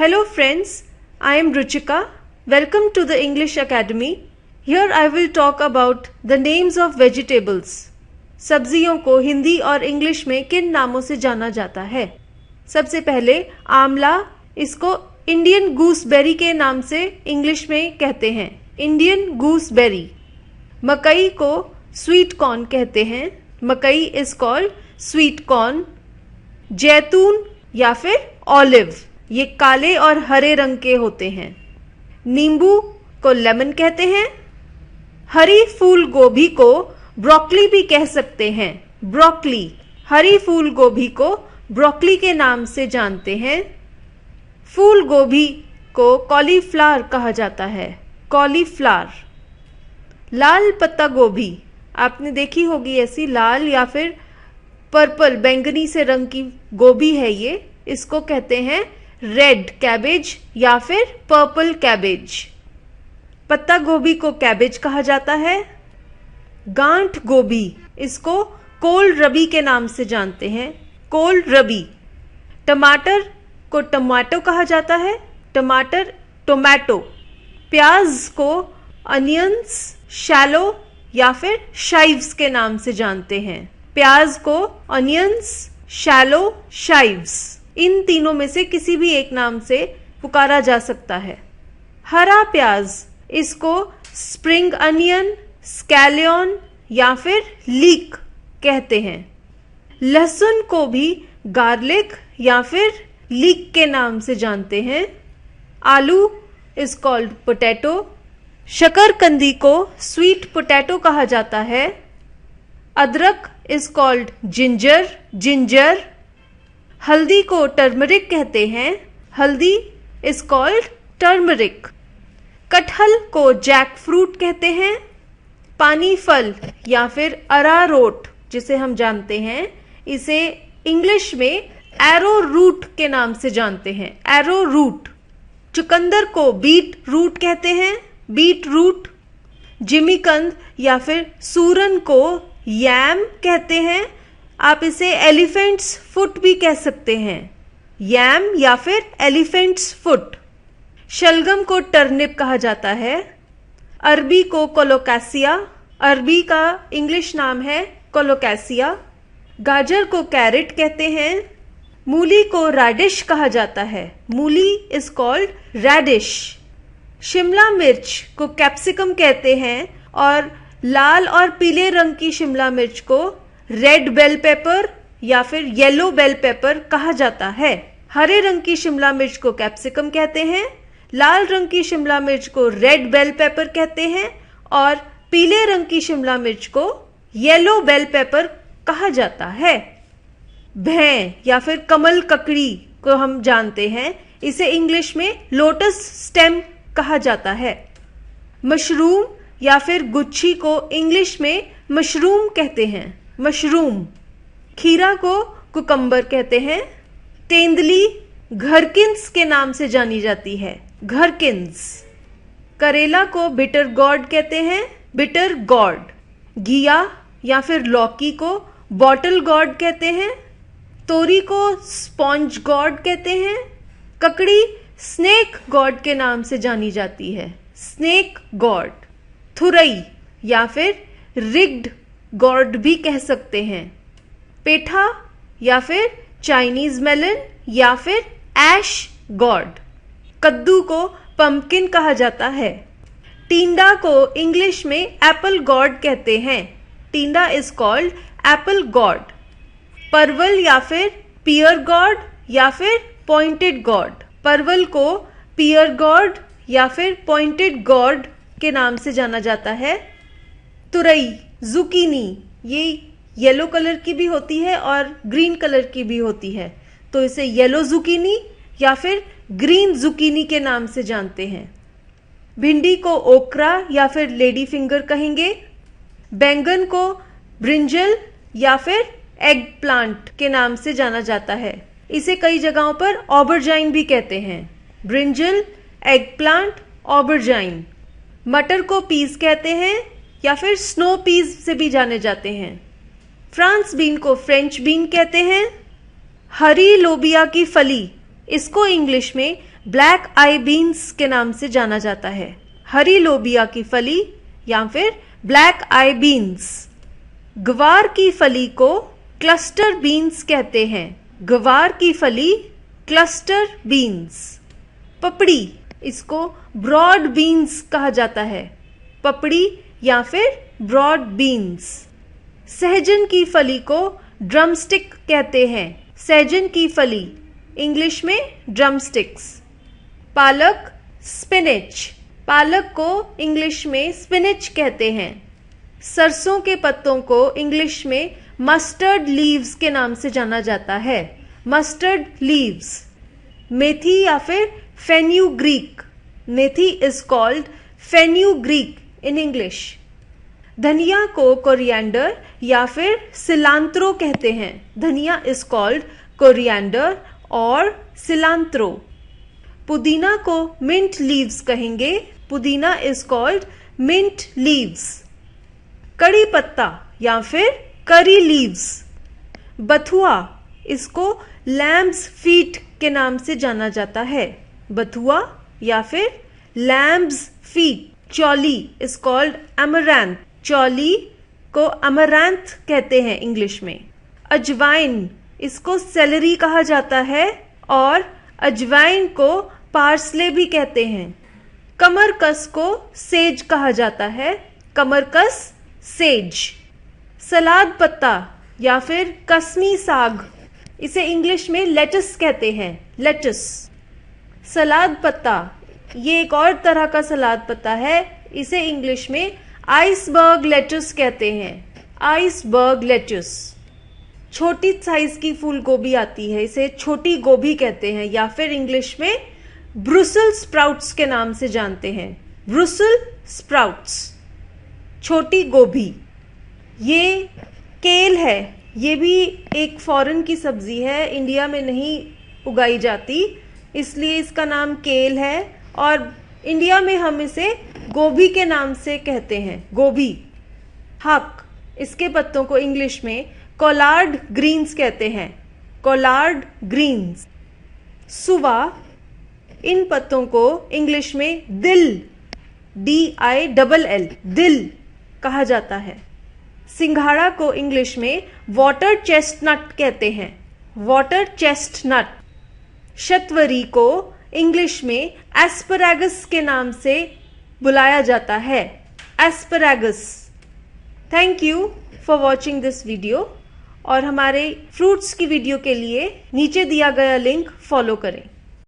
Hello friends, I am Ruchika. Welcome to the English Academy. Here I will talk about the names of vegetables. सब्जियों को हिंदी और English में किन नामों से जाना जाता है? सबसे पहले आंवला, इसको इंडियन गूसबेरी के नाम से इंग्लिश में कहते हैं, इंडियन गूसबेरी। मकई को स्वीट कॉर्न कहते हैं, मकई इज कॉल्ड स्वीट कॉर्न। जैतून या फिर ऑलिव, ये काले और हरे रंग के होते हैं। नींबू को लेमन कहते हैं। हरी फूल गोभी को ब्रोकली भी कह सकते हैं, ब्रोकली। हरी फूल गोभी को ब्रोकली के नाम से जानते हैं। फूल गोभी को कॉलीफ्लावर कहा जाता है, कॉलीफ्लावर। लाल पत्ता गोभी, आपने देखी होगी ऐसी लाल या फिर पर्पल बैंगनी से रंग की गोभी है ये, इसको कहते हैं रेड कैबेज या फिर पर्पल कैबेज। पत्ता गोभी को कैबेज कहा जाता है। गांठ गोभी, इसको कोल रबी के नाम से जानते हैं, कोल रबी। टमाटर को टमाटो कहा जाता है, टमाटर टोमेटो। प्याज को अनियंस, शैलो या फिर शाइव्स के नाम से जानते हैं। प्याज को अनियंस, शैलो, शाइव्स, इन तीनों में से किसी भी एक नाम से पुकारा जा सकता है। हरा प्याज, इसको स्प्रिंग अनियन, स्कैलियन या फिर लीक कहते हैं। लहसुन को भी गार्लिक या फिर लीक के नाम से जानते हैं। आलू इज कॉल्ड पोटैटो। शकरकंदी को स्वीट पोटैटो कहा जाता है। अदरक इज कॉल्ड जिंजर, जिंजर। हल्दी को टर्मरिक कहते हैं, हल्दी इज कॉल्ड टर्मरिक। कटहल को जैक फ्रूट कहते हैं। पानी फल या फिर अरारोट जिसे हम जानते हैं, इसे इंग्लिश में एरो रूट के नाम से जानते हैं, एरो रूट। चुकंदर को बीट रूट कहते हैं, बीट रूट। जिमीकंद या फिर सूरन को यैम कहते हैं, आप इसे एलिफेंट्स फुट भी कह सकते हैं, यैम या फिर एलिफेंट्स फुट। शलगम को टर्निप कहा जाता है। अरबी को कोलोकासिया, अरबी का इंग्लिश नाम है कोलोकासिया। गाजर को कैरेट कहते हैं। मूली को रैडिश कहा जाता है, मूली इज कॉल्ड रैडिश। शिमला मिर्च को कैप्सिकम कहते हैं और लाल और पीले रंग की शिमला मिर्च को रेड बेल पेपर या फिर येलो बेल पेपर कहा जाता है। हरे रंग की शिमला मिर्च को कैप्सिकम कहते हैं, लाल रंग की शिमला मिर्च को रेड बेल पेपर कहते हैं और पीले रंग की शिमला मिर्च को येलो बेल पेपर कहा जाता है। भैं या फिर कमल ककड़ी को हम जानते हैं, इसे इंग्लिश में लोटस स्टेम कहा जाता है। मशरूम या फिर गुच्छी को इंग्लिश में मशरूम कहते हैं, मशरूम। खीरा को कुकम्बर कहते हैं। तेंदली घरकिन्स के नाम से जानी जाती है, घरकिन्स। करेला को बिटर गॉर्ड कहते हैं, बिटर गॉर्ड। घिया या फिर लौकी को बॉटल गॉर्ड कहते हैं। तोरी को स्पॉन्ज गॉर्ड कहते हैं। ककड़ी स्नेक गॉड के नाम से जानी जाती है, स्नेक गॉड। थुरई या फिर रिग्ड गॉड भी कह सकते हैं। पेठा या फिर चाइनीज मेलन या फिर ऐश गॉड। कद्दू को पंपकिन कहा जाता है। टिंडा को इंग्लिश में एप्पल गॉड कहते हैं, टिंडा इज कॉल्ड एप्पल गॉड। परवल या फिर पियर गॉड या फिर पॉइंटेड गॉड, परवल को पियर गॉड या फिर पॉइंटेड गॉड के नाम से जाना जाता है। तुरई, जुकीनी, ये येलो कलर की भी होती है और ग्रीन कलर की भी होती है, तो इसे येलो जुकीनी या फिर ग्रीन जुकीनी के नाम से जानते हैं। भिंडी को ओकरा या फिर लेडी फिंगर कहेंगे। बैंगन को ब्रिंजल या फिर एग प्लांट के नाम से जाना जाता है, इसे कई जगहों पर ऑबरजाइन भी कहते हैं। Brinjal, eggplant, aubergine. मटर को पीस कहते हैं या फिर स्नो पीस से भी जाने जाते हैं। फ्रांस बीन को फ्रेंच बीन कहते हैं। हरी लोबिया की फली, इसको इंग्लिश में ब्लैक आई बीन्स के नाम से जाना जाता है। हरी लोबिया की फली या फिर ब्लैक आई बीन्स। ग्वार की फली को क्लस्टर बीन्स कहते हैं। ग्वार की फली क्लस्टर बीन्स। पपड़ी, इसको ब्रॉड बीन्स कहा जाता है। पपड़ी या फिर ब्रॉड बीन्स। सहजन की फली को ड्रमस्टिक कहते हैं। सहजन की फली, इंग्लिश में ड्रमस्टिक्स। पालक, स्पिनिच। पालक को इंग्लिश में स्पिनिच कहते हैं। सरसों के पत्तों को इंग्लिश में मस्टर्ड लीव्स के नाम से जाना जाता है। Mustard leaves. मेथी या फिर fenugreek. Methi is called fenugreek in English. धनिया को कोरिएंडर या फिर सिलांत्रो कहते हैं। धनिया इज कॉल्ड कोरिएंडर और सिलांत्रो। पुदीना को मिंट लीव्स कहेंगे। पुदीना इज कॉल्ड मिंट लीव्स। कड़ी पत्ता या फिर करी लीव्स। बथुआ, इसको लैम्स फीट के नाम से जाना जाता है। बथुआ या फिर lamb's feet. Chauli is called amaranth. चौली को अमरैंथ कहते हैं इंग्लिश में। अजवाइन, इसको सेलरी कहा जाता है और अजवाइन को पार्सले भी कहते हैं। कमरकस को सेज कहा जाता है। कमरकस, सेज। सलाद पत्ता या फिर कसमी साग, इसे इंग्लिश में लेटस कहते हैं। लेटस। सलाद पत्ता, ये एक और तरह का सलाद पत्ता है। इसे इंग्लिश में आइसबर्ग लेटस कहते हैं। Iceberg latus. छोटी साइज की फूल गोभी आती है, इसे छोटी गोभी कहते हैं या फिर इंग्लिश में ब्रुसल स्प्राउट्स के नाम से जानते हैं। ब्रुसल स्प्राउट्स, छोटी गोभी। ये केल है, ये भी एक फॉरेन की सब्जी है, इंडिया में नहीं उगाई जाती, इसलिए इसका नाम केल है और इंडिया में हम इसे गोभी के नाम से कहते हैं। गोभी। हक, इसके पत्तों को इंग्लिश में कोलार्ड ग्रीन्स कहते हैं। Collard greens. सुवा, इन पत्तों को इंग्लिश में दिल, DILL, दिल कहा जाता है। सिंघाड़ा को इंग्लिश में वाटर चेस्टनट कहते हैं। Water chestnut. शतवरी को इंग्लिश में एस्परागस के नाम से बुलाया जाता है। Asparagus. Thank you for watching this video और हमारे फ्रूट्स की वीडियो के लिए नीचे दिया गया लिंक फॉलो करें।